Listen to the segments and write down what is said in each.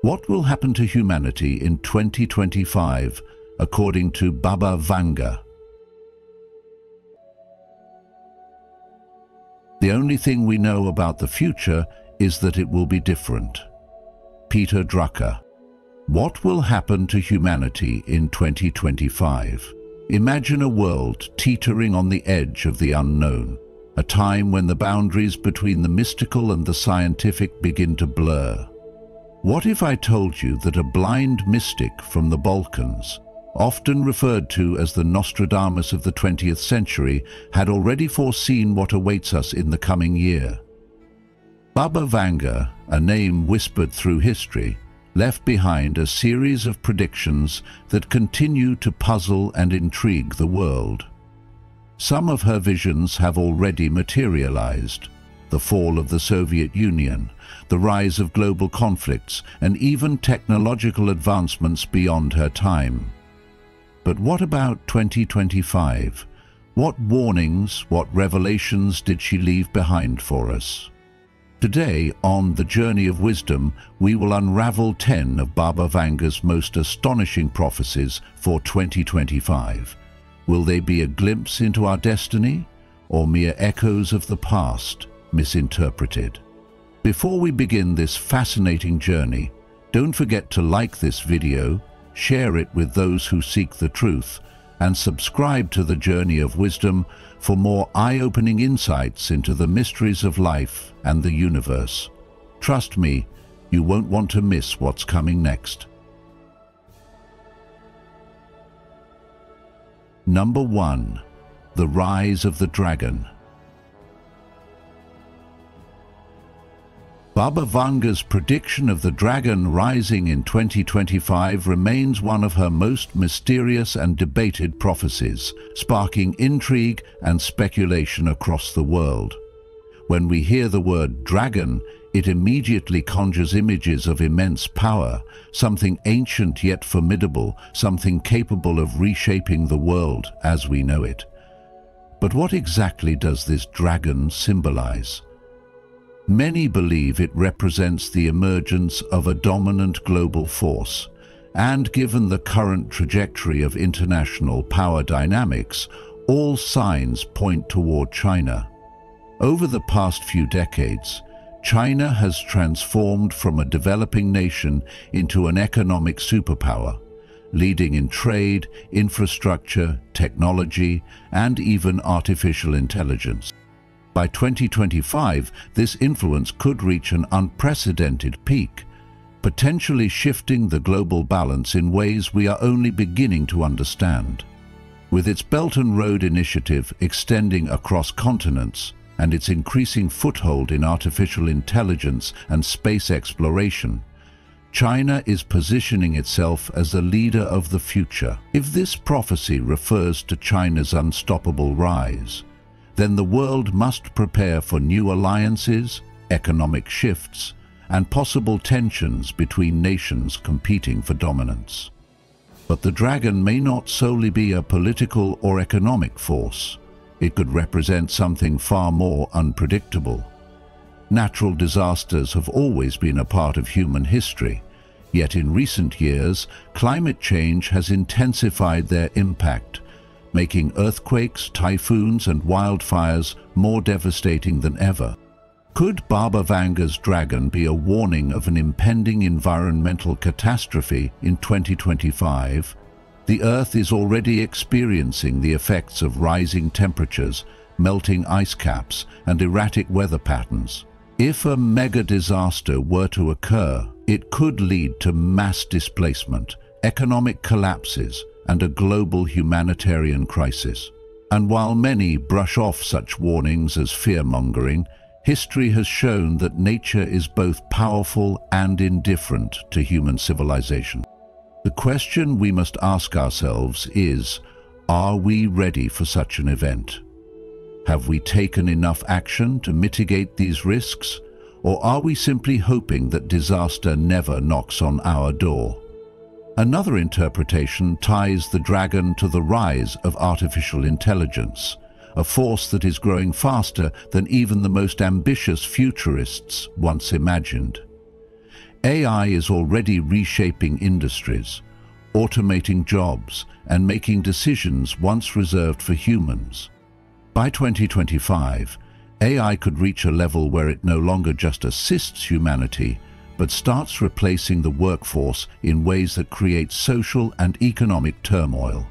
What will happen to humanity in 2025, according to Baba Vanga? The only thing we know about the future is that it will be different. Peter Drucker. What will happen to humanity in 2025? Imagine a world teetering on the edge of the unknown, a time when the boundaries between the mystical and the scientific begin to blur. What if I told you that a blind mystic from the Balkans, often referred to as the Nostradamus of the 20th century, had already foreseen what awaits us in the coming year? Baba Vanga, a name whispered through history, left behind a series of predictions that continue to puzzle and intrigue the world. Some of her visions have already materialized: the fall of the Soviet Union, the rise of global conflicts, and even technological advancements beyond her time. But what about 2025? What warnings, what revelations did she leave behind for us? Today, on The Journey of Wisdom, we will unravel 10 of Baba Vanga's most astonishing prophecies for 2025. Will they be a glimpse into our destiny, or mere echoes of the past, misinterpreted? Before we begin this fascinating journey, don't forget to like this video, share it with those who seek the truth, and subscribe to The Journey of Wisdom for more eye-opening insights into the mysteries of life and the universe. Trust me, you won't want to miss what's coming next. Number 1. The Rise of the Dragon. Baba Vanga's prediction of the dragon rising in 2025 remains one of her most mysterious and debated prophecies, sparking intrigue and speculation across the world. When we hear the word dragon, it immediately conjures images of immense power, something ancient yet formidable, something capable of reshaping the world as we know it. But what exactly does this dragon symbolize? Many believe it represents the emergence of a dominant global force, and given the current trajectory of international power dynamics, all signs point toward China. Over the past few decades, China has transformed from a developing nation into an economic superpower, leading in trade, infrastructure, technology, and even artificial intelligence. By 2025, this influence could reach an unprecedented peak, potentially shifting the global balance in ways we are only beginning to understand. With its Belt and Road Initiative extending across continents and its increasing foothold in artificial intelligence and space exploration, China is positioning itself as a leader of the future. If this prophecy refers to China's unstoppable rise, then the world must prepare for new alliances, economic shifts, and possible tensions between nations competing for dominance. But the dragon may not solely be a political or economic force. It could represent something far more unpredictable. Natural disasters have always been a part of human history, yet in recent years, climate change has intensified their impact, making earthquakes, typhoons, and wildfires more devastating than ever. Could Baba Vanga's dragon be a warning of an impending environmental catastrophe in 2025? The Earth is already experiencing the effects of rising temperatures, melting ice caps, and erratic weather patterns. If a mega disaster were to occur, it could lead to mass displacement, economic collapses, and a global humanitarian crisis. And while many brush off such warnings as fear-mongering, history has shown that nature is both powerful and indifferent to human civilization. The question we must ask ourselves is, are we ready for such an event? Have we taken enough action to mitigate these risks, or are we simply hoping that disaster never knocks on our door? Another interpretation ties the dragon to the rise of artificial intelligence, a force that is growing faster than even the most ambitious futurists once imagined. AI is already reshaping industries, automating jobs, and making decisions once reserved for humans. By 2025, AI could reach a level where it no longer just assists humanity, but starts replacing the workforce in ways that create social and economic turmoil.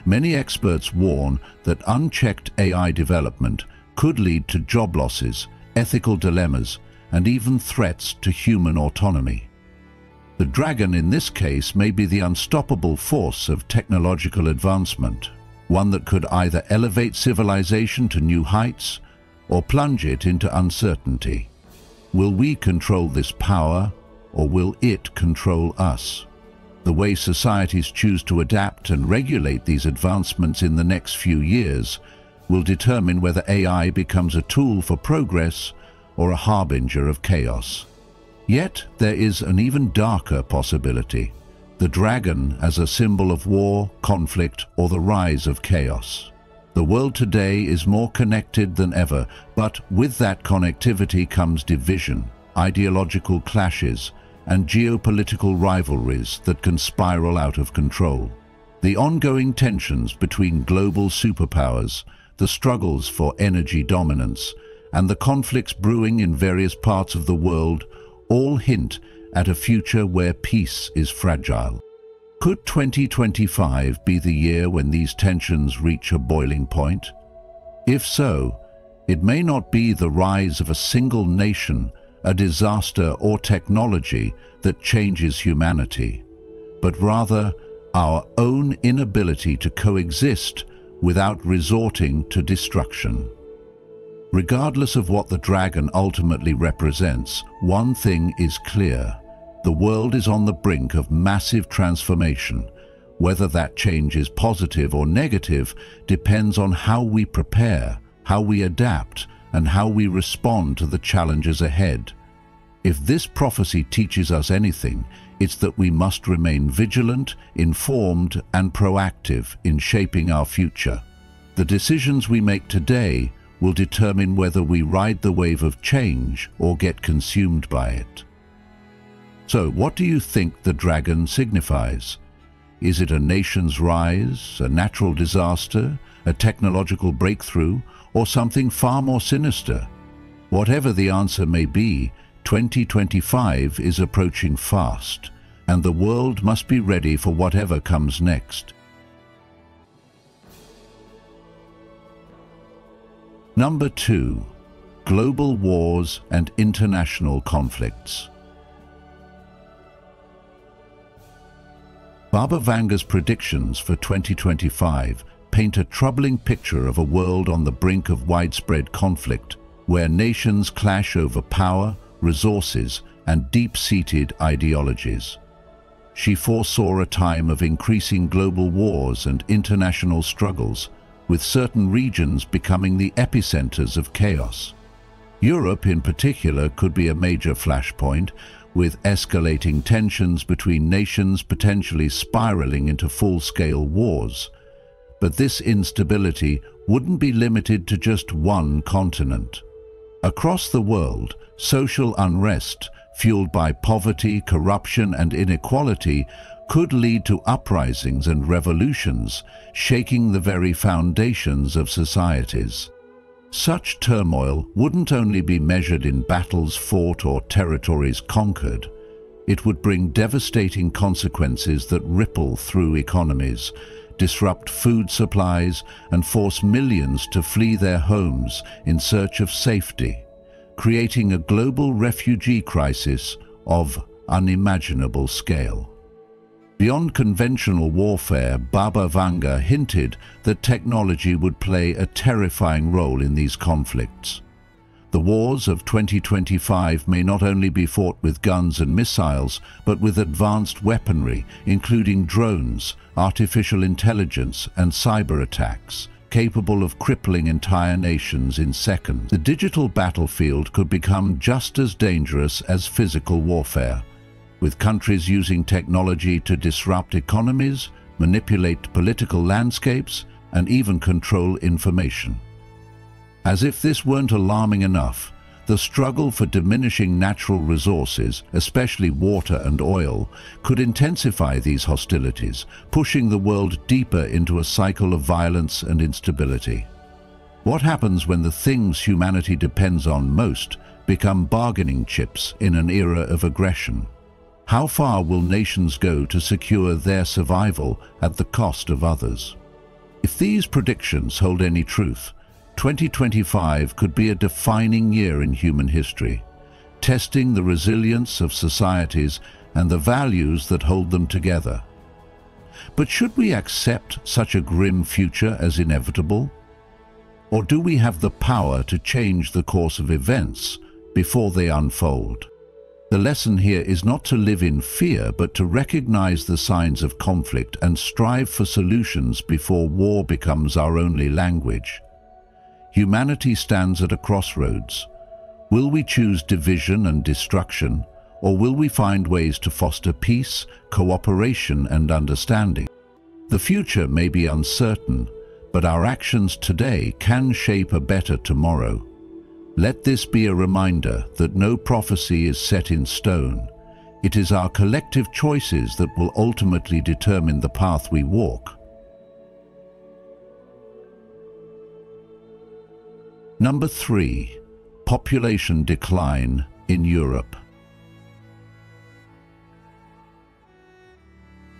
Many experts warn that unchecked AI development could lead to job losses, ethical dilemmas, and even threats to human autonomy. The dragon in this case may be the unstoppable force of technological advancement, one that could either elevate civilization to new heights or plunge it into uncertainty. Will we control this power, or will it control us? The way societies choose to adapt and regulate these advancements in the next few years will determine whether AI becomes a tool for progress or a harbinger of chaos. Yet there is an even darker possibility: the dragon as a symbol of war, conflict, or the rise of chaos. The world today is more connected than ever, but with that connectivity comes division, ideological clashes, and geopolitical rivalries that can spiral out of control. The ongoing tensions between global superpowers, the struggles for energy dominance, and the conflicts brewing in various parts of the world all hint at a future where peace is fragile. Could 2025 be the year when these tensions reach a boiling point? If so, it may not be the rise of a single nation, a disaster, or technology that changes humanity, but rather our own inability to coexist without resorting to destruction. Regardless of what the dragon ultimately represents, one thing is clear: the world is on the brink of massive transformation. Whether that change is positive or negative depends on how we prepare, how we adapt, and how we respond to the challenges ahead. If this prophecy teaches us anything, it's that we must remain vigilant, informed, and proactive in shaping our future. The decisions we make today will determine whether we ride the wave of change or get consumed by it. So, what do you think the dragon signifies? Is it a nation's rise, a natural disaster, a technological breakthrough, or something far more sinister? Whatever the answer may be, 2025 is approaching fast, and the world must be ready for whatever comes next. Number 2. Global wars and international conflicts. Baba Vanga's predictions for 2025 paint a troubling picture of a world on the brink of widespread conflict, where nations clash over power, resources, and deep-seated ideologies. She foresaw a time of increasing global wars and international struggles, with certain regions becoming the epicenters of chaos. Europe, in particular, could be a major flashpoint, with escalating tensions between nations potentially spiraling into full-scale wars. But this instability wouldn't be limited to just one continent. Across the world, social unrest, fueled by poverty, corruption, and inequality, could lead to uprisings and revolutions, shaking the very foundations of societies. Such turmoil wouldn't only be measured in battles fought or territories conquered. It would bring devastating consequences that ripple through economies, disrupt food supplies, and force millions to flee their homes in search of safety, creating a global refugee crisis of unimaginable scale. Beyond conventional warfare, Baba Vanga hinted that technology would play a terrifying role in these conflicts. The wars of 2025 may not only be fought with guns and missiles, but with advanced weaponry, including drones, artificial intelligence, and cyber attacks, capable of crippling entire nations in seconds. The digital battlefield could become just as dangerous as physical warfare, with countries using technology to disrupt economies, manipulate political landscapes, and even control information. As if this weren't alarming enough, The struggle for diminishing natural resources, especially water and oil, could intensify these hostilities, pushing the world deeper into a cycle of violence and instability. What happens when the things humanity depends on most become bargaining chips in an era of aggression? How far will nations go to secure their survival at the cost of others? If these predictions hold any truth, 2025 could be a defining year in human history, testing the resilience of societies and the values that hold them together. But should we accept such a grim future as inevitable? Or do we have the power to change the course of events before they unfold? The lesson here is not to live in fear, but to recognize the signs of conflict and strive for solutions before war becomes our only language. Humanity stands at a crossroads. Will we choose division and destruction, or will we find ways to foster peace, cooperation, and understanding? The future may be uncertain, but our actions today can shape a better tomorrow. Let this be a reminder that no prophecy is set in stone. It is our collective choices that will ultimately determine the path we walk. Number 3. Population decline in Europe.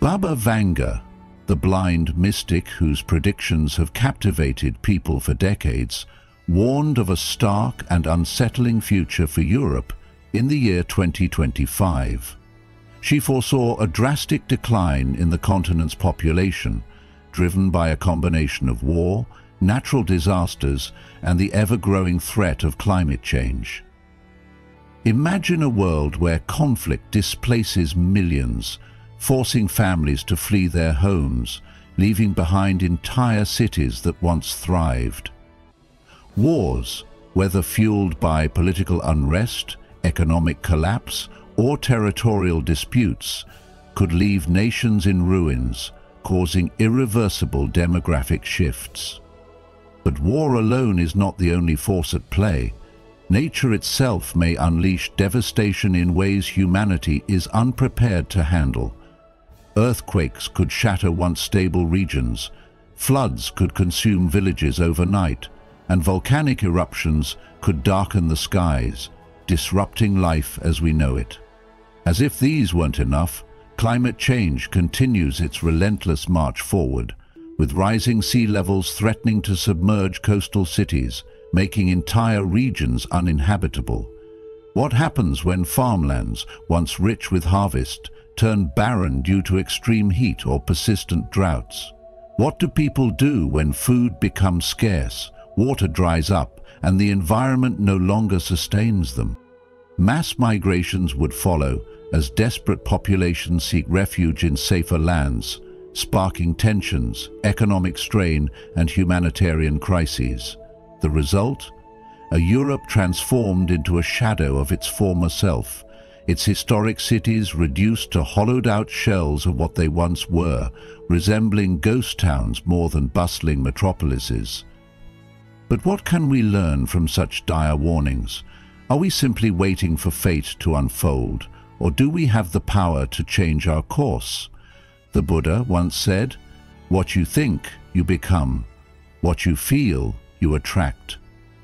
Baba Vanga, the blind mystic whose predictions have captivated people for decades, warned of a stark and unsettling future for Europe in the year 2025. She foresaw a drastic decline in the continent's population, driven by a combination of war, natural disasters, and the ever-growing threat of climate change. Imagine a world where conflict displaces millions, forcing families to flee their homes, leaving behind entire cities that once thrived. Wars, whether fueled by political unrest, economic collapse, or territorial disputes, could leave nations in ruins, causing irreversible demographic shifts. But war alone is not the only force at play. Nature itself may unleash devastation in ways humanity is unprepared to handle. Earthquakes could shatter once stable regions, floods could consume villages overnight, and volcanic eruptions could darken the skies, disrupting life as we know it. As if these weren't enough, climate change continues its relentless march forward, with rising sea levels threatening to submerge coastal cities, making entire regions uninhabitable. What happens when farmlands, once rich with harvest, turn barren due to extreme heat or persistent droughts? What do people do when food becomes scarce, water dries up, and the environment no longer sustains them? Mass migrations would follow as desperate populations seek refuge in safer lands, sparking tensions, economic strain, and humanitarian crises. The result? A Europe transformed into a shadow of its former self, its historic cities reduced to hollowed-out shells of what they once were, resembling ghost towns more than bustling metropolises. But what can we learn from such dire warnings? Are we simply waiting for fate to unfold, or do we have the power to change our course? The Buddha once said, "What you think, you become. What you feel, you attract.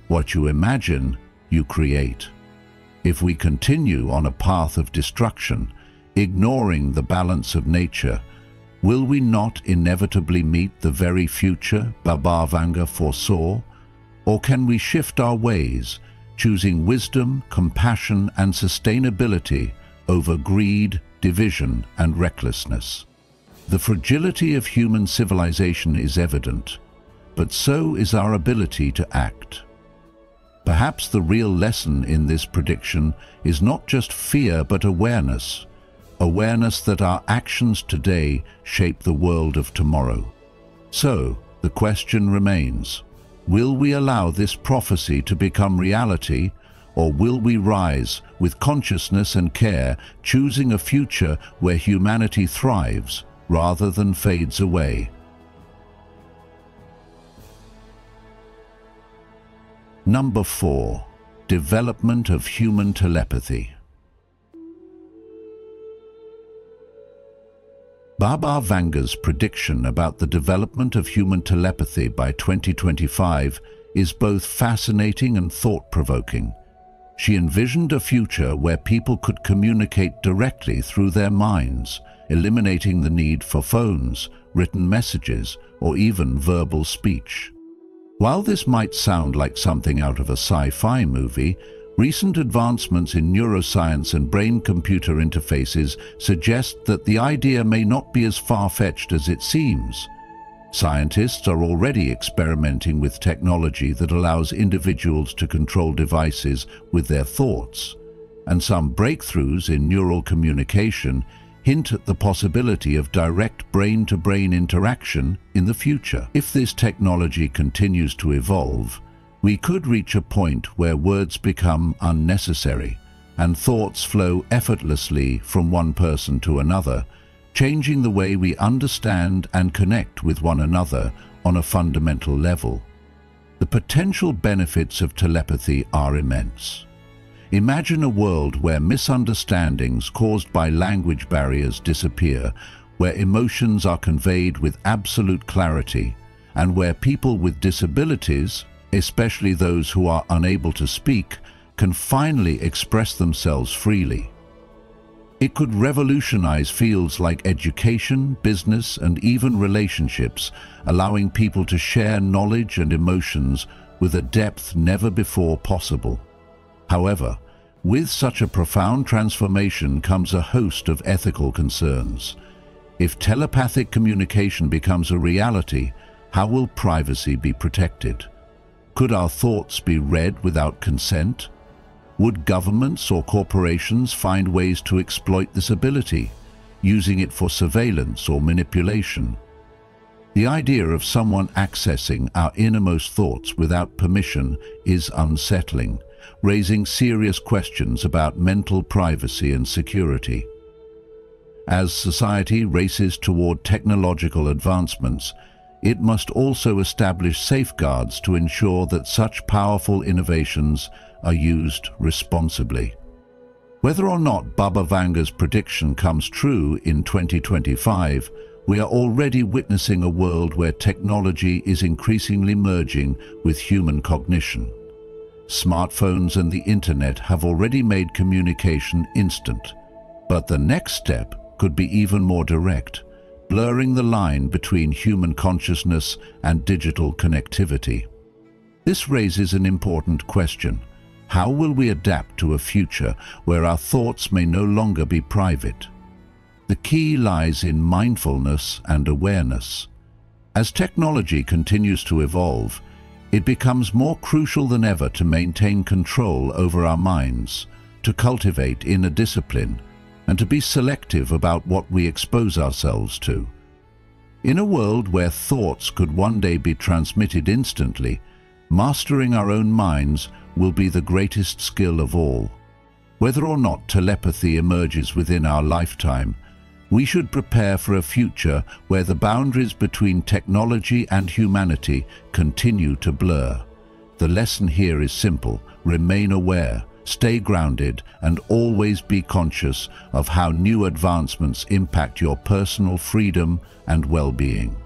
What you imagine, you create." If we continue on a path of destruction, ignoring the balance of nature, will we not inevitably meet the very future Baba Vanga foresaw? Or can we shift our ways, choosing wisdom, compassion, and sustainability over greed, division, and recklessness? The fragility of human civilization is evident, but so is our ability to act. Perhaps the real lesson in this prediction is not just fear but awareness. Awareness that our actions today shape the world of tomorrow. So, the question remains, will we allow this prophecy to become reality, or will we rise with consciousness and care, choosing a future where humanity thrives rather than fades away? Number 4. Development of human telepathy. Baba Vanga's prediction about the development of human telepathy by 2025 is both fascinating and thought-provoking. She envisioned a future where people could communicate directly through their minds, eliminating the need for phones, written messages, or even verbal speech. While this might sound like something out of a sci-fi movie, recent advancements in neuroscience and brain-computer interfaces suggest that the idea may not be as far-fetched as it seems. Scientists are already experimenting with technology that allows individuals to control devices with their thoughts, and some breakthroughs in neural communication hint at the possibility of direct brain-to-brain interaction in the future. If this technology continues to evolve, we could reach a point where words become unnecessary and thoughts flow effortlessly from one person to another, changing the way we understand and connect with one another on a fundamental level. The potential benefits of telepathy are immense. Imagine a world where misunderstandings caused by language barriers disappear, where emotions are conveyed with absolute clarity, and where people with disabilities, especially those who are unable to speak, can finally express themselves freely. It could revolutionize fields like education, business, and even relationships, allowing people to share knowledge and emotions with a depth never before possible. However, with such a profound transformation comes a host of ethical concerns. If telepathic communication becomes a reality, how will privacy be protected? Could our thoughts be read without consent? Would governments or corporations find ways to exploit this ability, using it for surveillance or manipulation? The idea of someone accessing our innermost thoughts without permission is unsettling, raising serious questions about mental privacy and security. As society races toward technological advancements, it must also establish safeguards to ensure that such powerful innovations are used responsibly. Whether or not Baba Vanga's prediction comes true in 2025, we are already witnessing a world where technology is increasingly merging with human cognition. Smartphones and the internet have already made communication instant, but the next step could be even more direct, blurring the line between human consciousness and digital connectivity. This raises an important question. How will we adapt to a future where our thoughts may no longer be private? The key lies in mindfulness and awareness. As technology continues to evolve, it becomes more crucial than ever to maintain control over our minds, to cultivate inner discipline, and to be selective about what we expose ourselves to. In a world where thoughts could one day be transmitted instantly, mastering our own minds will be the greatest skill of all. Whether or not telepathy emerges within our lifetime, we should prepare for a future where the boundaries between technology and humanity continue to blur. The lesson here is simple: remain aware, stay grounded, and always be conscious of how new advancements impact your personal freedom and well-being.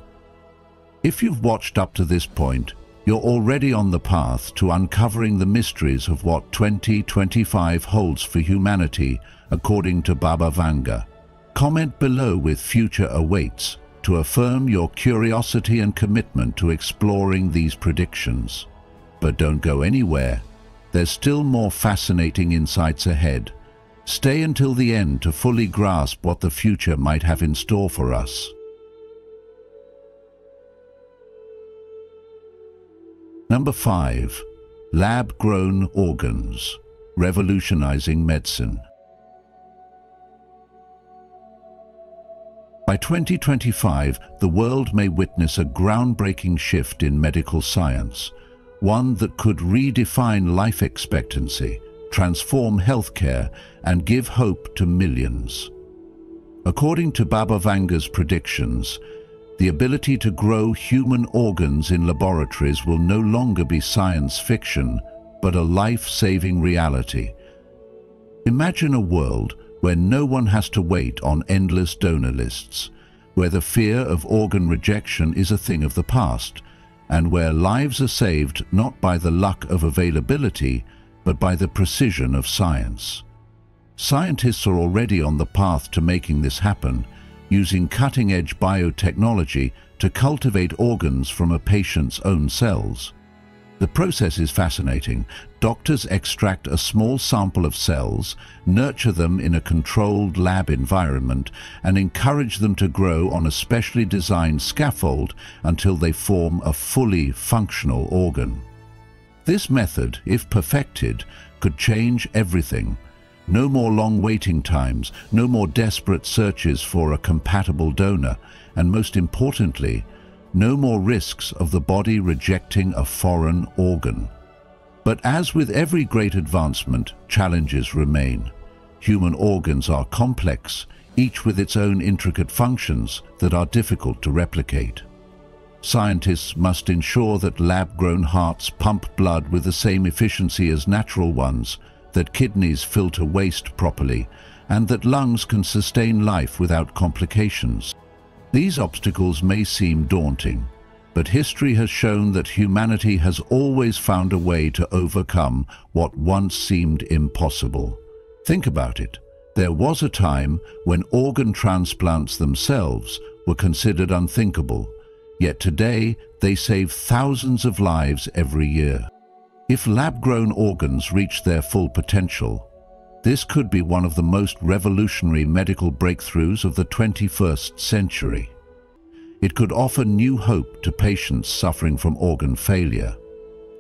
If you've watched up to this point, you're already on the path to uncovering the mysteries of what 2025 holds for humanity, according to Baba Vanga. Comment below with "Future awaits" to affirm your curiosity and commitment to exploring these predictions. But don't go anywhere. There's still more fascinating insights ahead. Stay until the end to fully grasp what the future might have in store for us. Number 5. Lab-grown organs. Revolutionizing medicine. By 2025, the world may witness a groundbreaking shift in medical science, one that could redefine life expectancy, transform healthcare, and give hope to millions. According to Baba Vanga's predictions, the ability to grow human organs in laboratories will no longer be science fiction, but a life-saving reality. Imagine a world where no one has to wait on endless donor lists, where the fear of organ rejection is a thing of the past, and where lives are saved not by the luck of availability, but by the precision of science. Scientists are already on the path to making this happen, using cutting-edge biotechnology to cultivate organs from a patient's own cells. The process is fascinating. Doctors extract a small sample of cells, nurture them in a controlled lab environment, and encourage them to grow on a specially designed scaffold until they form a fully functional organ. This method, if perfected, could change everything. No more long waiting times, no more desperate searches for a compatible donor, and most importantly, no more risks of the body rejecting a foreign organ. But as with every great advancement, challenges remain. Human organs are complex, each with its own intricate functions that are difficult to replicate. Scientists must ensure that lab-grown hearts pump blood with the same efficiency as natural ones, that kidneys filter waste properly, and that lungs can sustain life without complications. These obstacles may seem daunting, but history has shown that humanity has always found a way to overcome what once seemed impossible. Think about it. There was a time when organ transplants themselves were considered unthinkable, yet today they save thousands of lives every year. If lab-grown organs reach their full potential, this could be one of the most revolutionary medical breakthroughs of the 21st century. It could offer new hope to patients suffering from organ failure,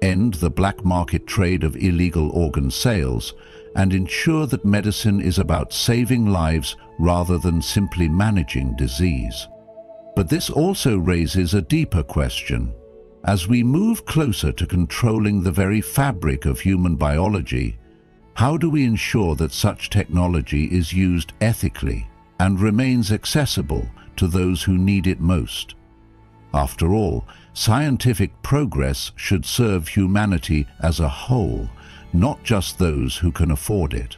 end the black market trade of illegal organ sales, and ensure that medicine is about saving lives rather than simply managing disease. But this also raises a deeper question. As we move closer to controlling the very fabric of human biology, how do we ensure that such technology is used ethically and remains accessible to those who need it most? After all, scientific progress should serve humanity as a whole, not just those who can afford it.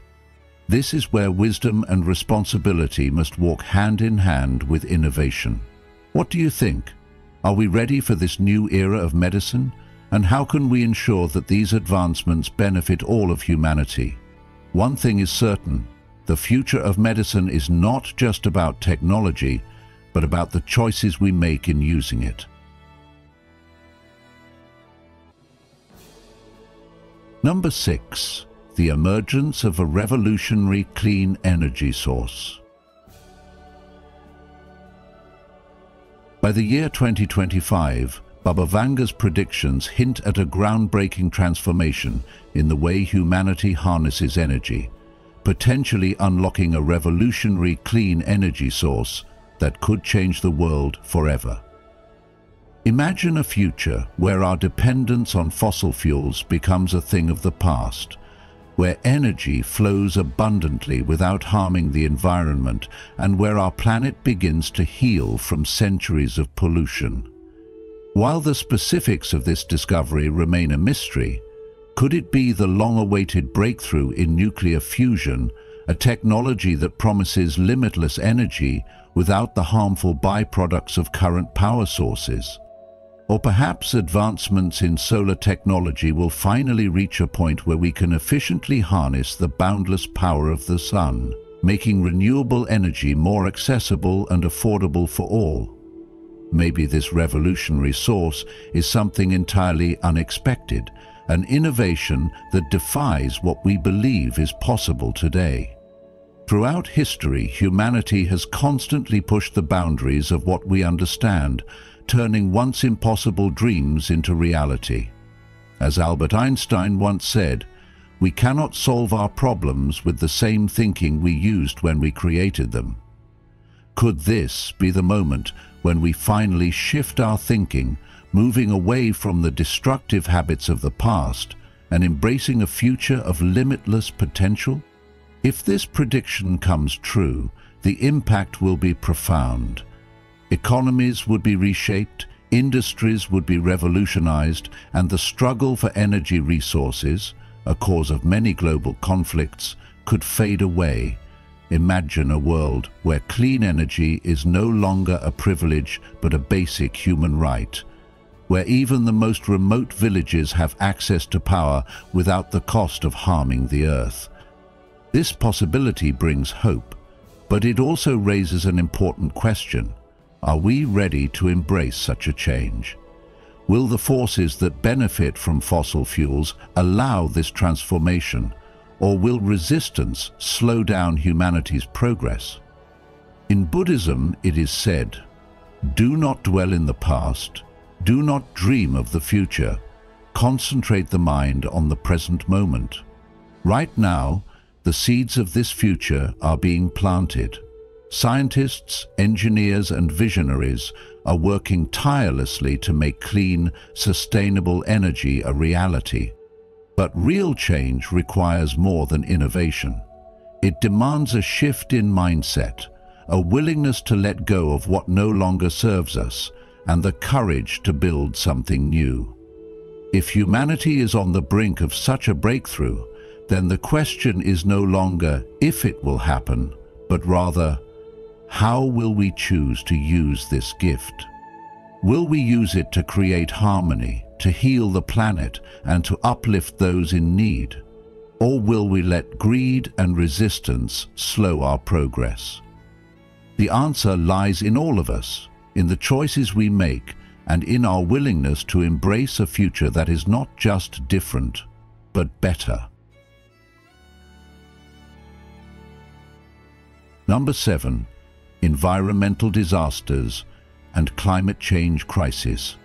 This is where wisdom and responsibility must walk hand in hand with innovation. What do you think? Are we ready for this new era of medicine? And how can we ensure that these advancements benefit all of humanity? One thing is certain, the future of medicine is not just about technology, but about the choices we make in using it. Number 6. The emergence of a revolutionary clean energy source. By the year 2025, Baba Vanga's predictions hint at a groundbreaking transformation in the way humanity harnesses energy, potentially unlocking a revolutionary clean energy source that could change the world forever. Imagine a future where our dependence on fossil fuels becomes a thing of the past, where energy flows abundantly without harming the environment, and where our planet begins to heal from centuries of pollution. While the specifics of this discovery remain a mystery, could it be the long-awaited breakthrough in nuclear fusion, a technology that promises limitless energy without the harmful byproducts of current power sources? Or perhaps advancements in solar technology will finally reach a point where we can efficiently harness the boundless power of the sun, making renewable energy more accessible and affordable for all. Maybe this revolutionary source is something entirely unexpected, an innovation that defies what we believe is possible today. Throughout history, humanity has constantly pushed the boundaries of what we understand, turning once impossible dreams into reality. As Albert Einstein once said, we cannot solve our problems with the same thinking we used when we created them. Could this be the moment when we finally shift our thinking, moving away from the destructive habits of the past and embracing a future of limitless potential? If this prediction comes true, the impact will be profound. Economies would be reshaped, industries would be revolutionized, and the struggle for energy resources, a cause of many global conflicts, could fade away. Imagine a world where clean energy is no longer a privilege but a basic human right, where even the most remote villages have access to power without the cost of harming the earth. This possibility brings hope, but it also raises an important question. Are we ready to embrace such a change? Will the forces that benefit from fossil fuels allow this transformation, or will resistance slow down humanity's progress? In Buddhism, it is said, "Do not dwell in the past, do not dream of the future, concentrate the mind on the present moment." Right now, the seeds of this future are being planted. Scientists, engineers, and visionaries are working tirelessly to make clean, sustainable energy a reality. But real change requires more than innovation. It demands a shift in mindset, a willingness to let go of what no longer serves us, and the courage to build something new. If humanity is on the brink of such a breakthrough, then the question is no longer if it will happen, but rather, how will we choose to use this gift? Will we use it to create harmony, to heal the planet, and to uplift those in need? Or will we let greed and resistance slow our progress? The answer lies in all of us, in the choices we make, and in our willingness to embrace a future that is not just different, but better. Number 7. Environmental disasters and climate change crisis.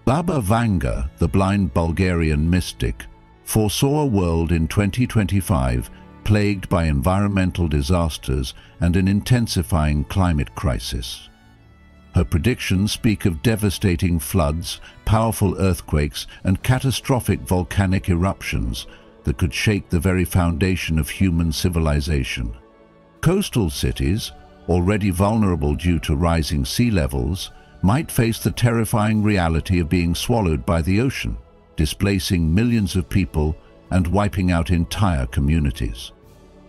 Baba Vanga, the blind Bulgarian mystic, foresaw a world in 2025 plagued by environmental disasters and an intensifying climate crisis. Her predictions speak of devastating floods, powerful earthquakes, and catastrophic volcanic eruptions that could shake the very foundation of human civilization. Coastal cities, already vulnerable due to rising sea levels, might face the terrifying reality of being swallowed by the ocean, displacing millions of people and wiping out entire communities.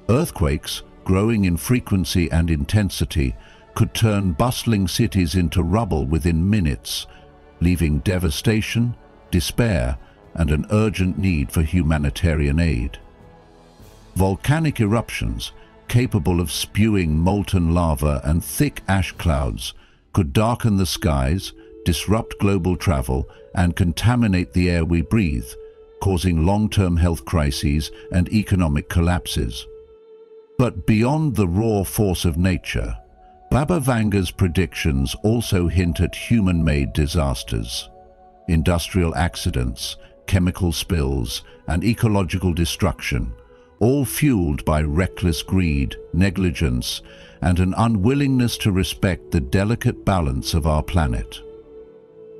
Earthquakes, growing in frequency and intensity, could turn bustling cities into rubble within minutes, leaving devastation, despair, and an urgent need for humanitarian aid. Volcanic eruptions, capable of spewing molten lava and thick ash clouds, could darken the skies, disrupt global travel, and contaminate the air we breathe, causing long-term health crises and economic collapses. But beyond the raw force of nature, Baba Vanga's predictions also hint at human-made disasters. Industrial accidents, chemical spills, and ecological destruction, all fueled by reckless greed, negligence, and an unwillingness to respect the delicate balance of our planet.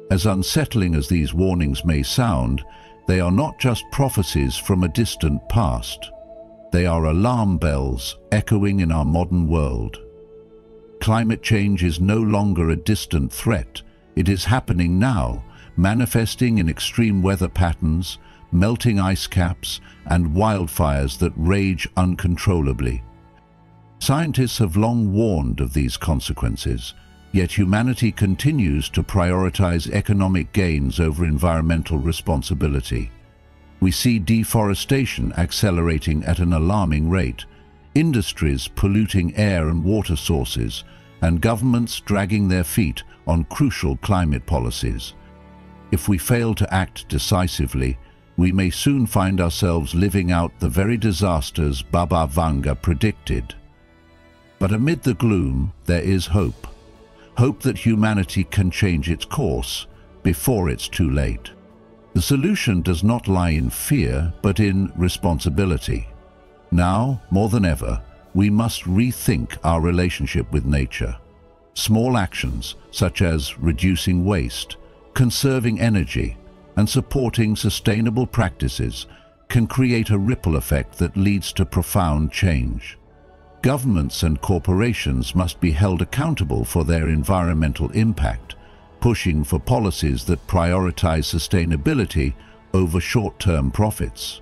As unsettling as these warnings may sound, they are not just prophecies from a distant past. They are alarm bells echoing in our modern world. Climate change is no longer a distant threat. It is happening now, manifesting in extreme weather patterns, melting ice caps, and wildfires that rage uncontrollably. Scientists have long warned of these consequences, yet humanity continues to prioritize economic gains over environmental responsibility. We see deforestation accelerating at an alarming rate, industries polluting air and water sources, and governments dragging their feet on crucial climate policies. If we fail to act decisively, we may soon find ourselves living out the very disasters Baba Vanga predicted. But amid the gloom, there is hope. Hope that humanity can change its course before it's too late. The solution does not lie in fear, but in responsibility. Now, more than ever, we must rethink our relationship with nature. Small actions, such as reducing waste, conserving energy, and supporting sustainable practices, can create a ripple effect that leads to profound change. Governments and corporations must be held accountable for their environmental impact, pushing for policies that prioritize sustainability over short-term profits.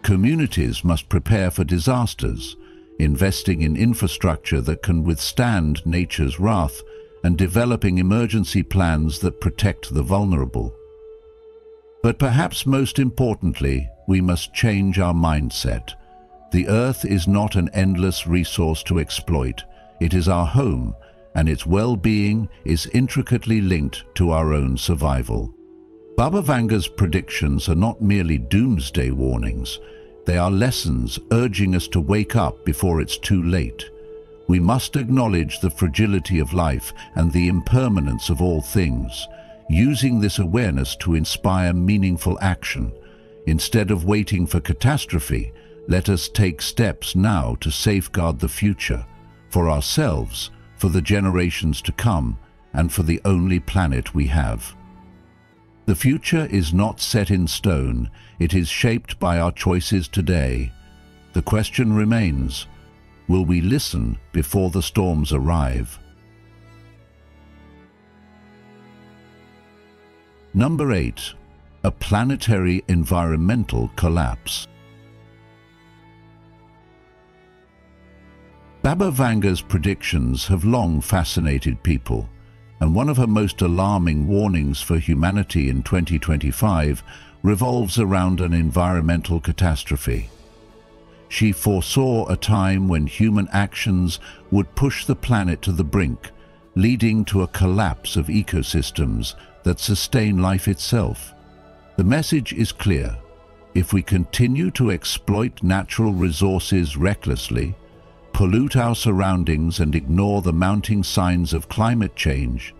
Communities must prepare for disasters, investing in infrastructure that can withstand nature's wrath and developing emergency plans that protect the vulnerable. But perhaps most importantly, we must change our mindset. The Earth is not an endless resource to exploit. It is our home, and its well-being is intricately linked to our own survival. Baba Vanga's predictions are not merely doomsday warnings. They are lessons urging us to wake up before it's too late. We must acknowledge the fragility of life and the impermanence of all things, using this awareness to inspire meaningful action. Instead of waiting for catastrophe, let us take steps now to safeguard the future, for ourselves, for the generations to come, and for the only planet we have. The future is not set in stone, it is shaped by our choices today. The question remains, will we listen before the storms arrive? Number 8. A planetary environmental collapse. Baba Vanga's predictions have long fascinated people, and one of her most alarming warnings for humanity in 2025 revolves around an environmental catastrophe. She foresaw a time when human actions would push the planet to the brink, leading to a collapse of ecosystems that sustain life itself. The message is clear. If we continue to exploit natural resources recklessly, pollute our surroundings and ignore the mounting signs of climate change,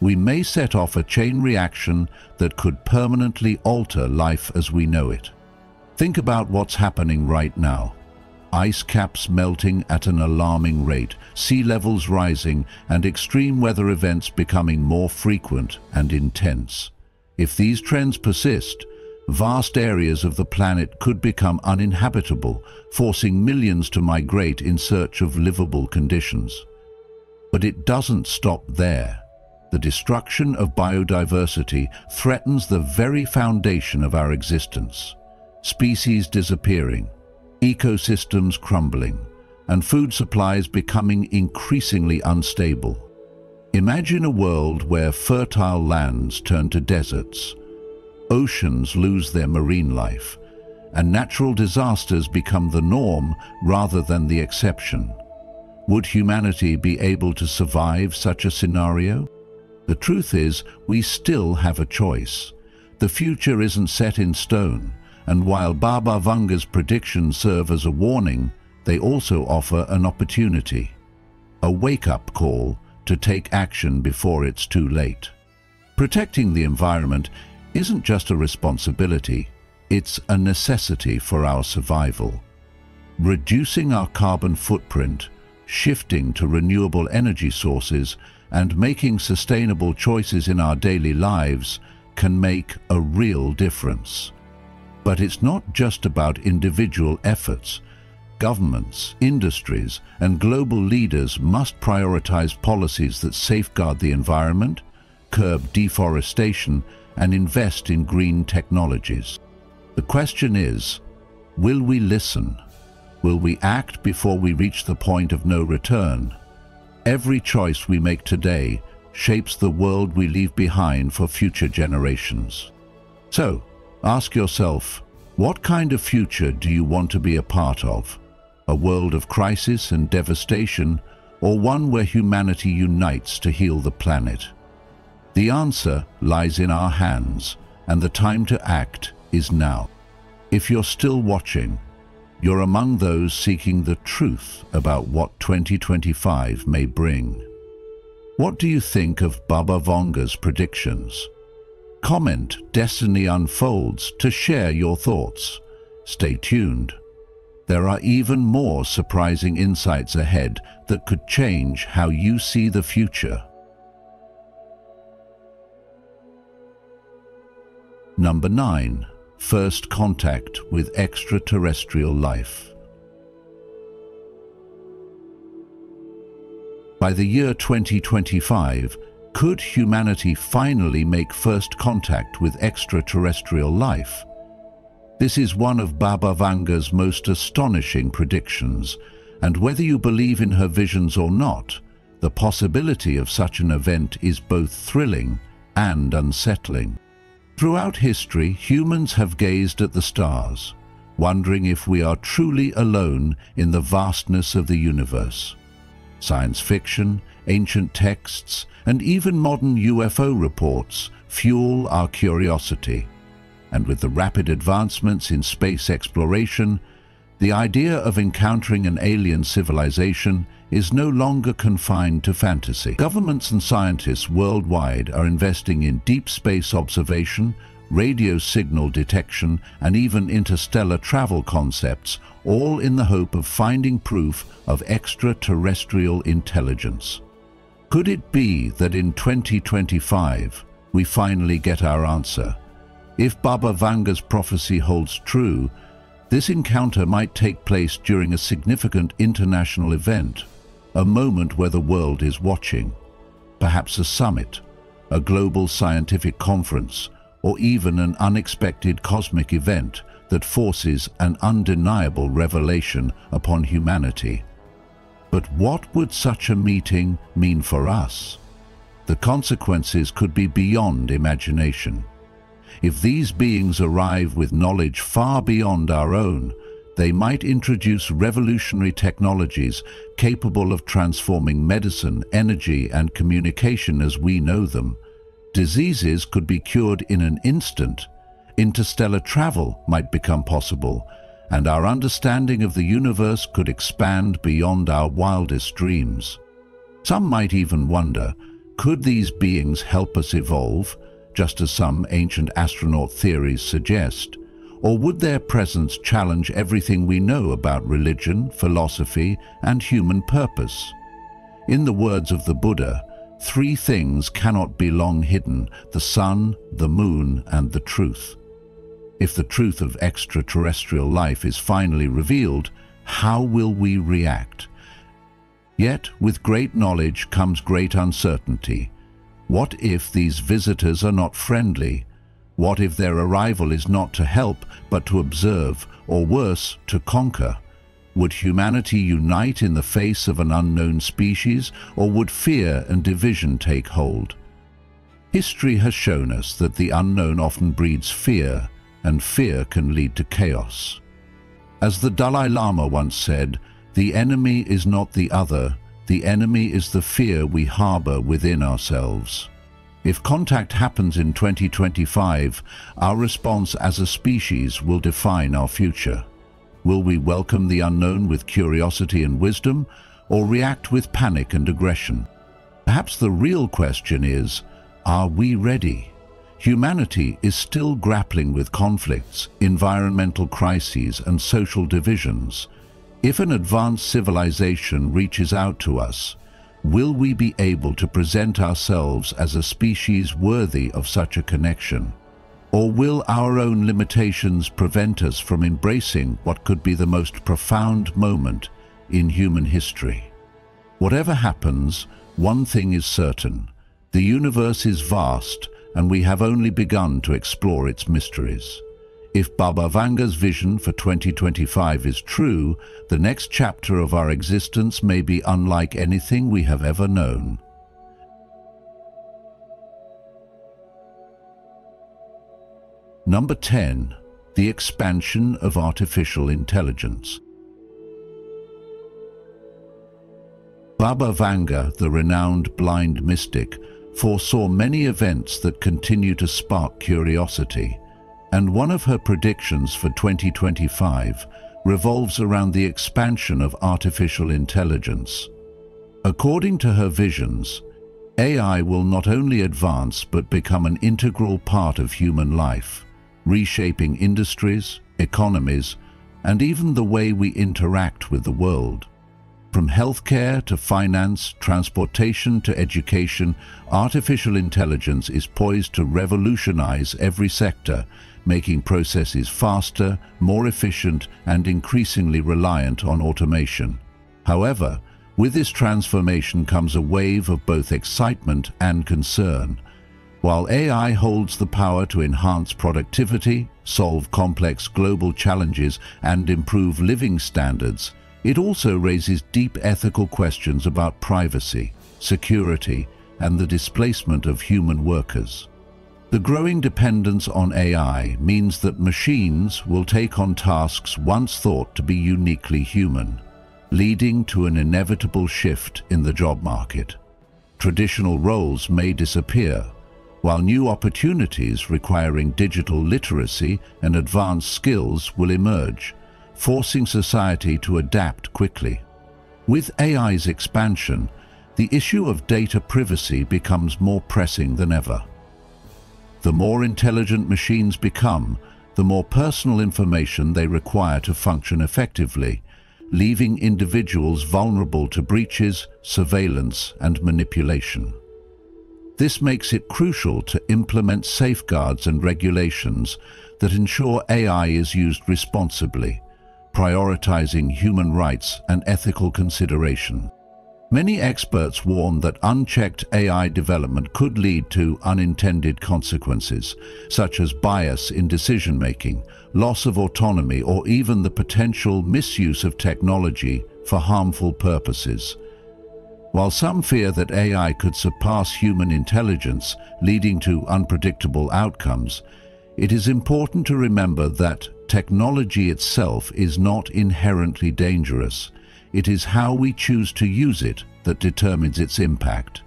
we may set off a chain reaction that could permanently alter life as we know it. Think about what's happening right now. Ice caps melting at an alarming rate, sea levels rising, and extreme weather events becoming more frequent and intense. If these trends persist, vast areas of the planet could become uninhabitable, forcing millions to migrate in search of livable conditions. But it doesn't stop there. The destruction of biodiversity threatens the very foundation of our existence. Species disappearing, ecosystems crumbling, and food supplies becoming increasingly unstable. Imagine a world where fertile lands turn to deserts, oceans lose their marine life, and natural disasters become the norm rather than the exception. Would humanity be able to survive such a scenario? The truth is, we still have a choice. The future isn't set in stone, and while Baba Vanga's predictions serve as a warning, they also offer an opportunity, a wake-up call to take action before it's too late. Protecting the environment isn't just a responsibility, it's a necessity for our survival. Reducing our carbon footprint, shifting to renewable energy sources, and making sustainable choices in our daily lives can make a real difference. But it's not just about individual efforts. Governments, industries, and global leaders must prioritize policies that safeguard the environment, curb deforestation, and invest in green technologies. The question is, will we listen? Will we act before we reach the point of no return? Every choice we make today shapes the world we leave behind for future generations. So, ask yourself, what kind of future do you want to be a part of? A world of crisis and devastation, or one where humanity unites to heal the planet? The answer lies in our hands, and the time to act is now. If you're still watching, you're among those seeking the truth about what 2025 may bring. What do you think of Baba Vanga's predictions? Comment Destiny Unfolds to share your thoughts. Stay tuned. There are even more surprising insights ahead that could change how you see the future. Number 9. First contact with extraterrestrial life. By the year 2025, could humanity finally make first contact with extraterrestrial life? This is one of Baba Vanga's most astonishing predictions, and whether you believe in her visions or not, the possibility of such an event is both thrilling and unsettling. Throughout history, humans have gazed at the stars, wondering if we are truly alone in the vastness of the universe. Science fiction, ancient texts, and even modern UFO reports fuel our curiosity. And with the rapid advancements in space exploration, the idea of encountering an alien civilization is no longer confined to fantasy. Governments and scientists worldwide are investing in deep space observation, radio signal detection, and even interstellar travel concepts, all in the hope of finding proof of extraterrestrial intelligence. Could it be that in 2025 we finally get our answer? If Baba Vanga's prophecy holds true, this encounter might take place during a significant international event, a moment where the world is watching. Perhaps a summit, a global scientific conference, or even an unexpected cosmic event that forces an undeniable revelation upon humanity. But what would such a meeting mean for us? The consequences could be beyond imagination. If these beings arrive with knowledge far beyond our own, they might introduce revolutionary technologies capable of transforming medicine, energy, and communication as we know them. Diseases could be cured in an instant. Interstellar travel might become possible, and our understanding of the universe could expand beyond our wildest dreams. Some might even wonder, could these beings help us evolve, just as some ancient astronaut theories suggest? Or would their presence challenge everything we know about religion, philosophy, and human purpose? In the words of the Buddha, 3 things cannot be long hidden: the sun, the moon, and the truth. If the truth of extraterrestrial life is finally revealed, how will we react? Yet, with great knowledge comes great uncertainty. What if these visitors are not friendly? What if their arrival is not to help, but to observe, or worse, to conquer? Would humanity unite in the face of an unknown species, or would fear and division take hold? History has shown us that the unknown often breeds fear, and fear can lead to chaos. As the Dalai Lama once said, "The enemy is not the other, the enemy is the fear we harbor within ourselves." If contact happens in 2025, our response as a species will define our future. Will we welcome the unknown with curiosity and wisdom, or react with panic and aggression? Perhaps the real question is, are we ready? Humanity is still grappling with conflicts, environmental crises, and social divisions. If an advanced civilization reaches out to us, will we be able to present ourselves as a species worthy of such a connection? Or will our own limitations prevent us from embracing what could be the most profound moment in human history? Whatever happens, one thing is certain: the universe is vast, and we have only begun to explore its mysteries. If Baba Vanga's vision for 2025 is true, the next chapter of our existence may be unlike anything we have ever known. Number 10. The expansion of artificial intelligence. Baba Vanga, the renowned blind mystic, foresaw many events that continue to spark curiosity, and one of her predictions for 2025 revolves around the expansion of artificial intelligence. According to her visions, AI will not only advance but become an integral part of human life, reshaping industries, economies, and even the way we interact with the world. From healthcare to finance, transportation to education, artificial intelligence is poised to revolutionize every sector, making processes faster, more efficient, and increasingly reliant on automation. However, With this transformation comes a wave of both excitement and concern. While AI holds the power to enhance productivity, solve complex global challenges, and improve living standards, it also raises deep ethical questions about privacy, security, and the displacement of human workers. The growing dependence on AI means that machines will take on tasks once thought to be uniquely human, leading to an inevitable shift in the job market. Traditional roles may disappear, while new opportunities requiring digital literacy and advanced skills will emerge, forcing society to adapt quickly. With AI's expansion, the issue of data privacy becomes more pressing than ever. The more intelligent machines become, the more personal information they require to function effectively, leaving individuals vulnerable to breaches, surveillance, and manipulation. This makes it crucial to implement safeguards and regulations that ensure AI is used responsibly, prioritizing human rights and ethical consideration. Many experts warn that unchecked AI development could lead to unintended consequences, such as bias in decision-making, loss of autonomy, or even the potential misuse of technology for harmful purposes. While some fear that AI could surpass human intelligence, leading to unpredictable outcomes, it is important to remember that technology itself is not inherently dangerous. It is how we choose to use it that determines its impact.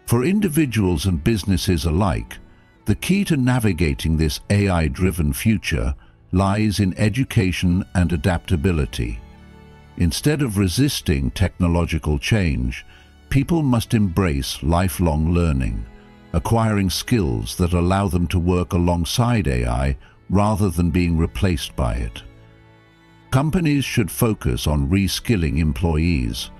For individuals and businesses alike, the key to navigating this AI-driven future lies in education and adaptability. Instead of resisting technological change, people must embrace lifelong learning, acquiring skills that allow them to work alongside AI rather than being replaced by it. Companies should focus on reskilling employees,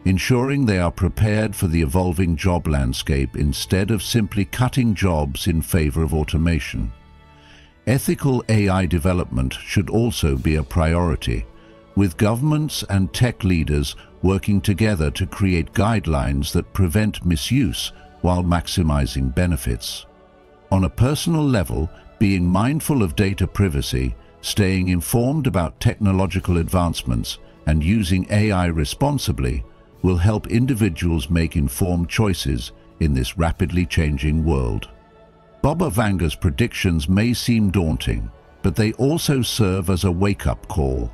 ensuring they are prepared for the evolving job landscape instead of simply cutting jobs in favor of automation. Ethical AI development should also be a priority, with governments and tech leaders working together to create guidelines that prevent misuse while maximizing benefits. On a personal level, being mindful of data privacy, staying informed about technological advancements, and using AI responsibly will help individuals make informed choices in this rapidly changing world. Baba Vanga's predictions may seem daunting, but they also serve as a wake-up call.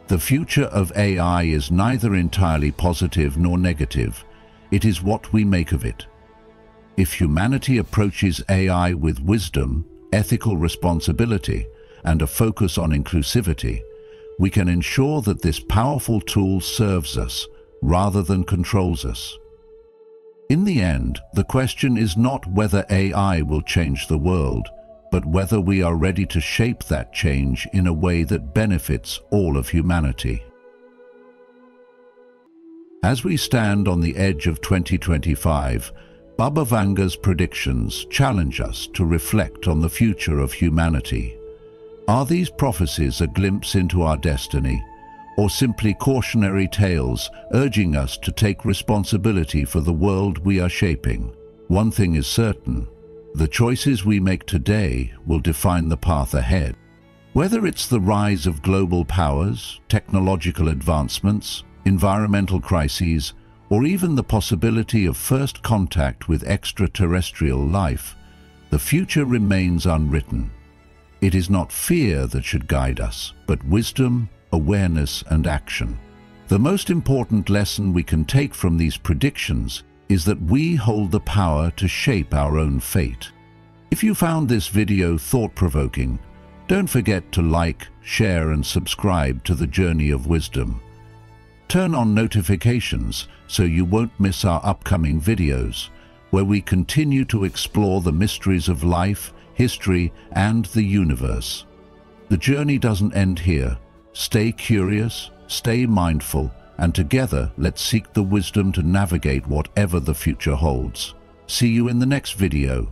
The future of AI is neither entirely positive nor negative. It is what we make of it. If humanity approaches AI with wisdom, ethical responsibility, and a focus on inclusivity, we can ensure that this powerful tool serves us rather than controls us. In the end, the question is not whether AI will change the world, but whether we are ready to shape that change in a way that benefits all of humanity. As we stand on the edge of 2025, Baba Vanga's predictions challenge us to reflect on the future of humanity. Are these prophecies a glimpse into our destiny, or simply cautionary tales urging us to take responsibility for the world we are shaping? One thing is certain: the choices we make today will define the path ahead. Whether it's the rise of global powers, technological advancements, environmental crises, or even the possibility of first contact with extraterrestrial life, the future remains unwritten. It is not fear that should guide us, but wisdom, awareness, and action. The most important lesson we can take from these predictions is that we hold the power to shape our own fate. If you found this video thought-provoking, don't forget to like, share, and subscribe to the Journey of Wisdom. Turn on notifications so you won't miss our upcoming videos, where we continue to explore the mysteries of life, history, and the universe. The journey doesn't end here. Stay curious, stay mindful, and together let's seek the wisdom to navigate whatever the future holds. See you in the next video.